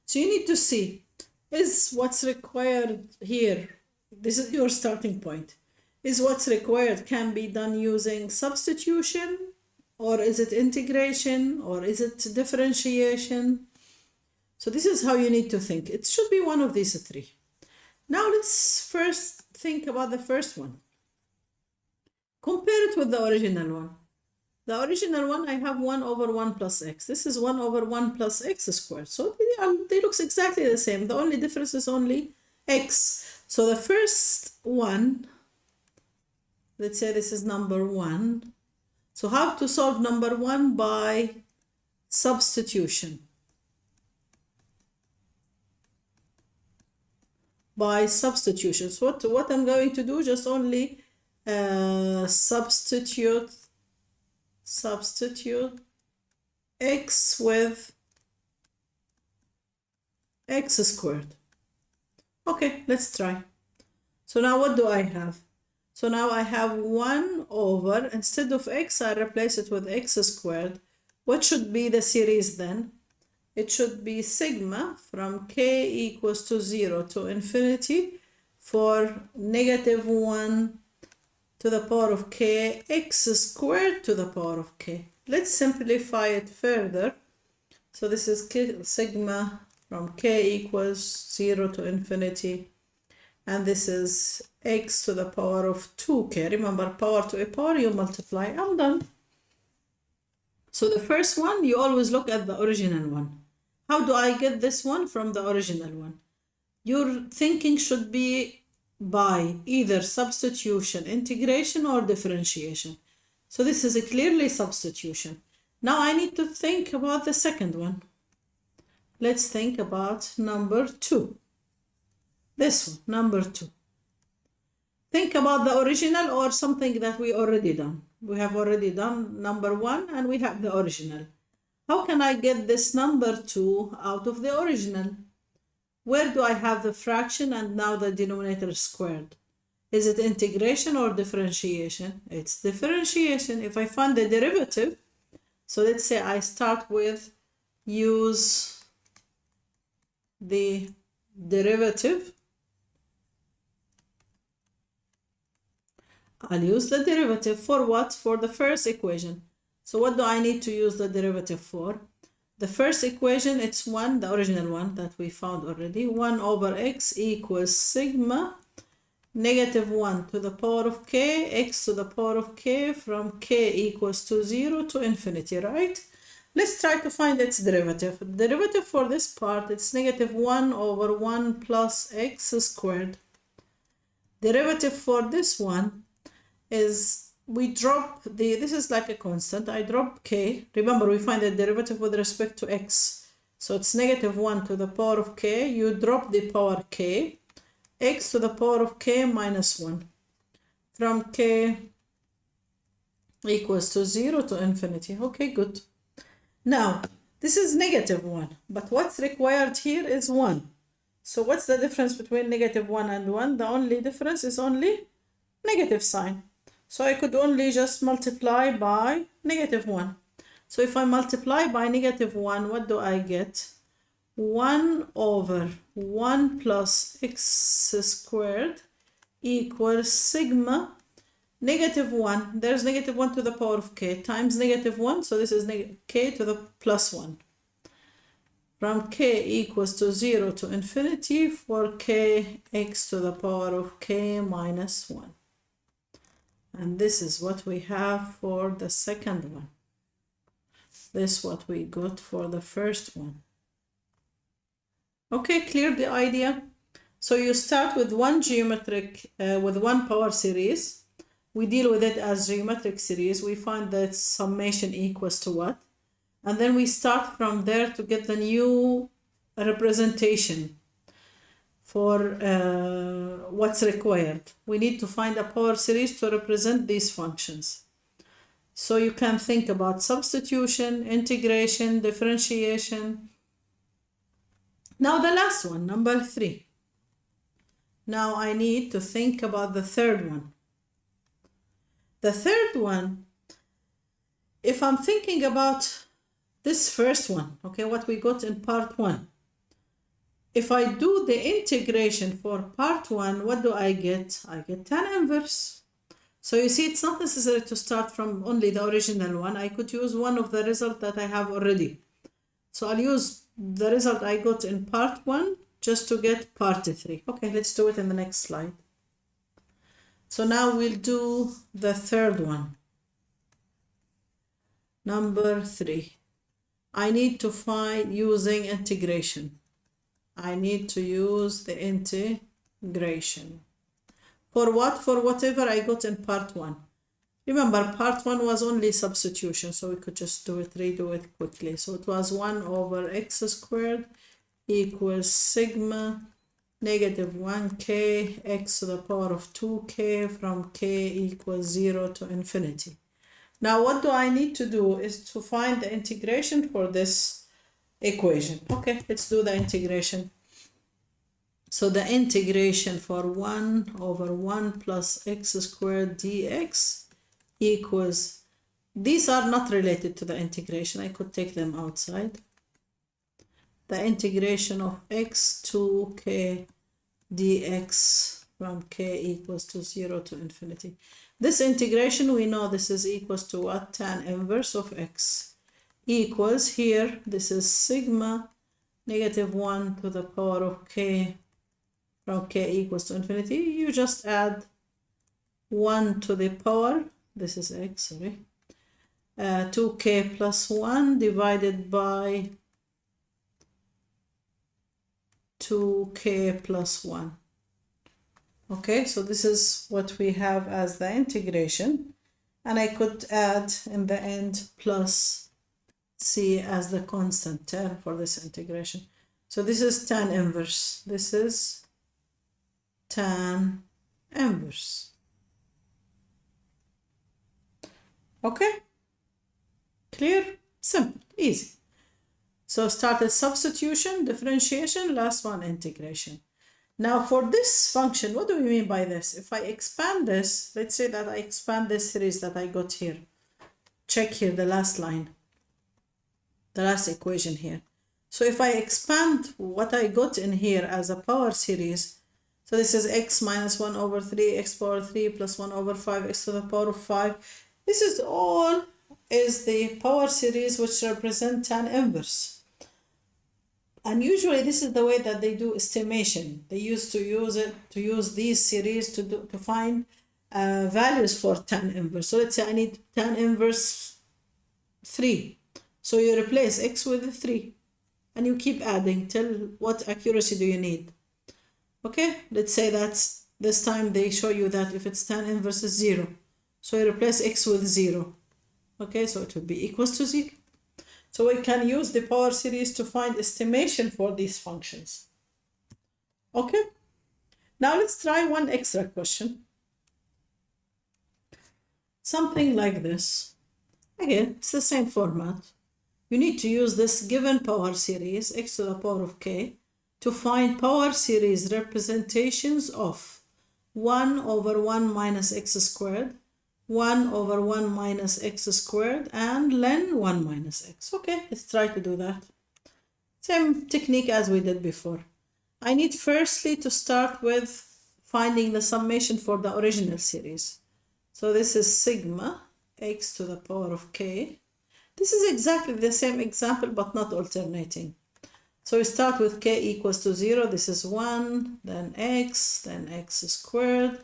So you need to see, is what's required here, this is your starting point, is what's required can be done using substitution, or is it integration, or is it differentiation? So this is how you need to think. It should be one of these 3. Now let's first think about the first one. Compare it with the original one. The original one, I have 1 over 1 plus x. This is 1 over 1 plus x squared. So they look exactly the same. The only difference is only x. So the first one, let's say this is number 1. So how to solve number 1? By substitution. By substitution. So what I'm going to do, just only substitute x with x squared. Okay, let's try. So now what do I have? So now I have 1 over, instead of x, I replace it with x squared. What should be the series then? It should be sigma from k equals to 0 to infinity for -1 to the power of k x squared to the power of k. Let's simplify it further. So this is sigma from k equals 0 to infinity, and this is x to the power of 2k. Remember, power to a power, you multiply. I'm done. So the first one, you always look at the original one. How do I get this one from the original one? Your thinking should be by either substitution, integration, or differentiation. So this is clearly substitution. Now I need to think about the second one. Let's think about number 2. This one, number 2. Think about the original or something that we already done. We have already done number 1 and we have the original. How can I get this number 2 out of the original? Where do I have the fraction and now the denominator is squared? Is it integration or differentiation? It's differentiation. If I find the derivative, so let's say I start with use the derivative. I'll use the derivative for what? For the first equation. So what do I need to use the derivative for? The first equation, it's 1, the original one that we found already. 1 over x equals sigma -1 to the power of k, x to the power of k from k equals to 0 to infinity, right? Let's try to find its derivative. The derivative for this part, it's -1 over 1 plus x squared. Derivative for this one is, we drop this is like a constant. I drop k. Remember, we find the derivative with respect to x. So it's -1 to the power of k. You drop the power k. X to the power of k minus 1. From k equals to 0 to infinity. Okay, good. Now, this is -1. But what's required here is 1. So what's the difference between -1 and 1? The only difference is only negative sign. So I could only just multiply by -1. So if I multiply by -1, what do I get? 1 over 1 plus x squared equals sigma -1. There's -1 to the power of k times -1. So this is k to the plus 1. From k equals to 0 to infinity for k x to the power of k minus 1. And this is what we have for the second one. This is what we got for the first one. Okay, clear the idea? So you start with one geometric, with one power series. We deal with it as geometric series. We find that summation equals to what? And then we start from there to get the new representation for what's required. We need to find a power series to represent these functions. So you can think about substitution, integration, differentiation. Now the last one, number 3. Now I need to think about the third one. The third one, if I'm thinking about this first one, okay, what we got in part 1. If I do the integration for part 1, what do I get? I get tan inverse. So you see, it's not necessary to start from only the original one. I could use one of the results that I have already. So I'll use the result I got in part 1 just to get part 3. Okay, let's do it in the next slide. So now we'll do the third one. Number 3. I need to find using integration. I need to use the integration. For what? For whatever I got in part 1. Remember, part 1 was only substitution, so we could just redo it quickly. So it was 1 over x squared equals sigma -1k x to the power of 2k from k equals 0 to infinity. Now what do I need to do is to find the integration for this equation. Okay, let's do the integration. So the integration for 1 over 1 plus x squared dx equals, these are not related to the integration. I could take them outside. The integration of x to k dx from k equals to 0 to infinity. This integration, we know this is equals to what? Tan inverse of x equals, here, this is sigma -1 to the power of k from k equals to infinity. You just add 1 to the power, this is x, sorry, 2k plus 1 divided by 2k plus 1. Okay, so this is what we have as the integration, and I could add in the end plus c as the constant term for this integration. So this is tan inverse. This is tan inverse. Okay, clear, simple, easy. So started substitution, differentiation, last one integration. Now for this function, what do we mean by this? If I expand this, let's say that I expand this series that I got here. Check here the last line, the last equation here. So if I expand what I got in here as a power series, so this is x minus 1 over 3, x power 3 plus 1 over 5, x to the power of 5. This is all is the power series which represent tan inverse. And usually this is the way that they do estimation. They used to use these series to find values for tan inverse. So let's say I need tan inverse 3. So you replace x with 3 and you keep adding till what accuracy do you need. Okay, let's say that's this time they show you that if it's tan inverse is 0. So you replace x with 0. Okay, so it would be equals to 0. So we can use the power series to find estimation for these functions. Okay, now let's try one extra question. Something like this. Again, it's the same format. You need to use this given power series, x to the power of k, to find power series representations of 1 over 1 minus x squared, 1 over 1 minus x squared, and len 1 minus x. Okay, let's try to do that. Same technique as we did before. I need firstly to start with finding the summation for the original series. So this is sigma x to the power of k. This is exactly the same example but not alternating. So we start with k equals to 0. This is 1, then x squared,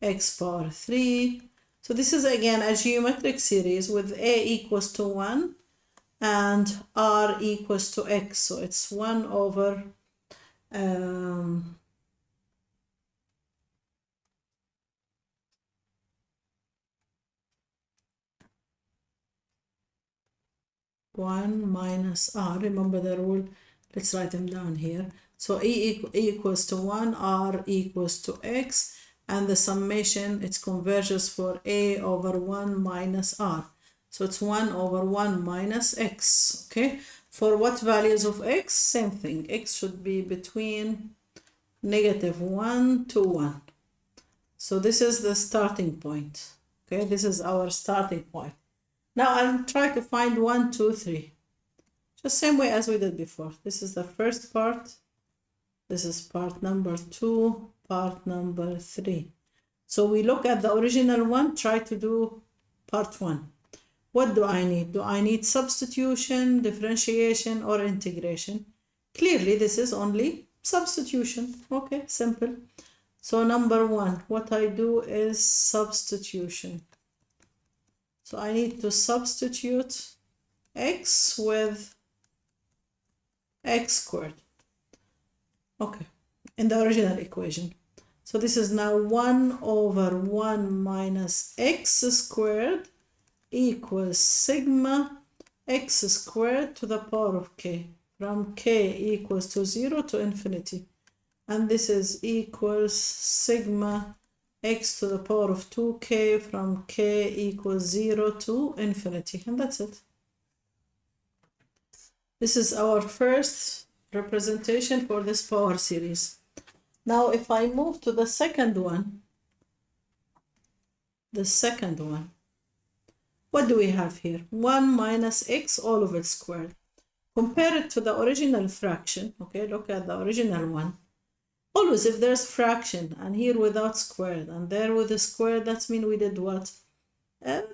x power 3. So this is again a geometric series with a equals to 1 and r equals to x. So it's 1 over 1 minus r. Remember the rule. Let's write them down here. So e equals to 1, r equals to x, and the summation, it converges for a over 1 minus r. So it's 1 over 1 minus x, okay? For what values of x? Same thing. X should be between -1 to 1. So this is the starting point, okay? This is our starting point. Now I'll try to find 1, 2, 3. Just same way as we did before. This is the first part. This is part number 2, part number 3. So we look at the original one, try to do part 1. What do I need? Do I need substitution, differentiation, or integration? Clearly, this is only substitution. Okay, simple. So number 1, what I do is substitution. So I need to substitute x with x squared. Okay, in the original equation. So this is now 1 over 1 minus x squared equals sigma x squared to the power of k, from k equals to 0 to infinity. And this is equals sigma x to the power of 2k from k equals 0 to infinity. And that's it. This is our first representation for this power series. Now if I move to the second one, what do we have here? 1 minus x, all of it squared. Compare it to the original fraction. Okay, look at the original one. Always if there's fraction and here without squared and there with a squared, that means we did what?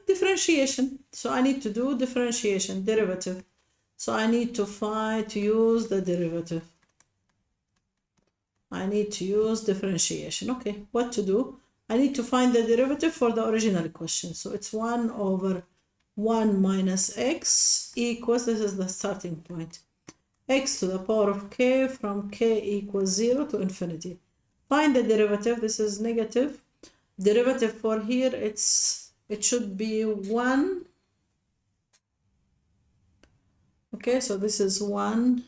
Differentiation. So I need to do differentiation, derivative. So I need to use the derivative. I need to use differentiation. Okay, what to do? I need to find the derivative for the original question. So it's 1 over 1 minus x equals, this is the starting point, x to the power of k from k equals 0 to infinity. Find the derivative. This is negative. Derivative for here, it should be 1. Okay, so this is 1.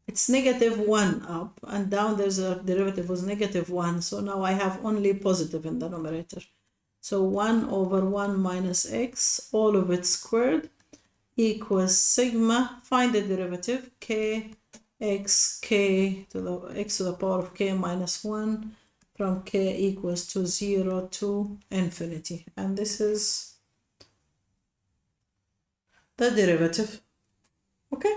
It's -1 up and down. There's a derivative was -1. So now I have only positive in the numerator. So 1 over 1 minus x, all of it squared, equals sigma. Find the derivative, k to the x to the power of k minus 1 from k equals to 0 to infinity. And this is the derivative. Okay.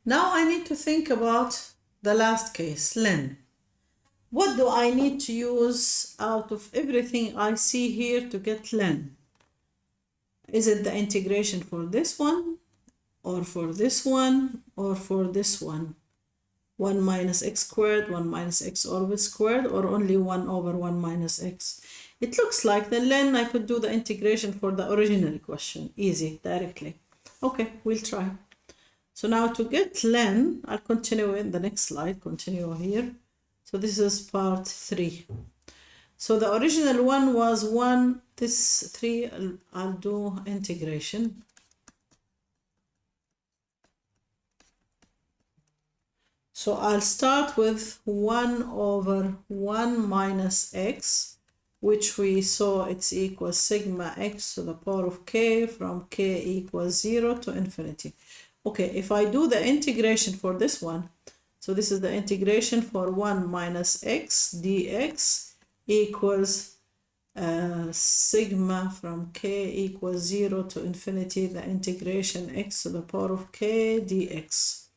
Now I need to think about the last case, len. What do I need to use out of everything I see here to get len? Is it the integration for this one, or for this one, or for this one? 1 minus x squared, 1 minus x all of it squared, or only 1 over 1 minus x? It looks like the len I could do the integration for the original question. Easy, directly. Okay, we'll try. So now to get len, I'll continue in the next slide, continue here. So this is part 3. So the original one was 1, this 3, I'll do integration. So I'll start with 1 over 1 minus x, which we saw it's equals sigma x to the power of k from k equals 0 to infinity. Okay, if I do the integration for this one, so this is the integration for 1 minus x dx equals sigma from k equals 0 to infinity, the integration x to the power of k dx.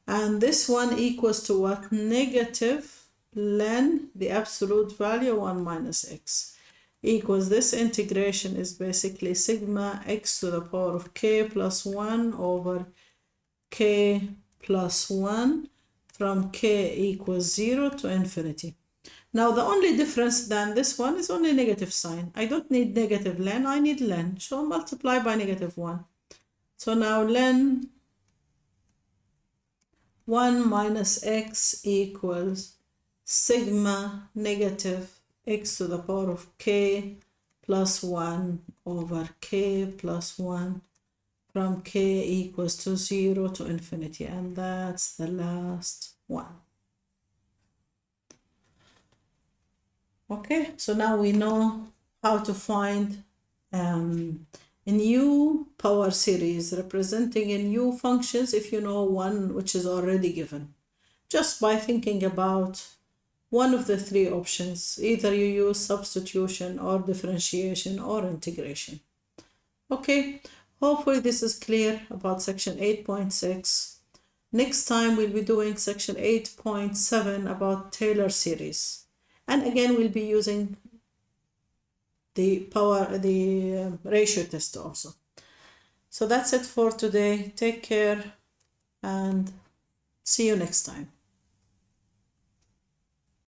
And this one equals to what? Negative ln the absolute value 1 minus x equals, this integration is basically sigma x to the power of k plus 1 over k plus 1 from k equals 0 to infinity. Now the only difference than this one is only negative sign. I don't need negative ln, I need ln. So multiply by negative 1. So now ln 1 minus x equals sigma negative x to the power of k plus 1 over k plus 1 from k equals to 0 to infinity. And that's the last one. Okay, so now we know how to find a new power series representing a new functions if you know one which is already given, just by thinking about one of the three options. Either you use substitution or differentiation or integration. Okay, hopefully this is clear about section 8.6. Next time we'll be doing section 8.7 about Taylor series. And again, we'll be using the ratio test also. So that's it for today. Take care and see you next time.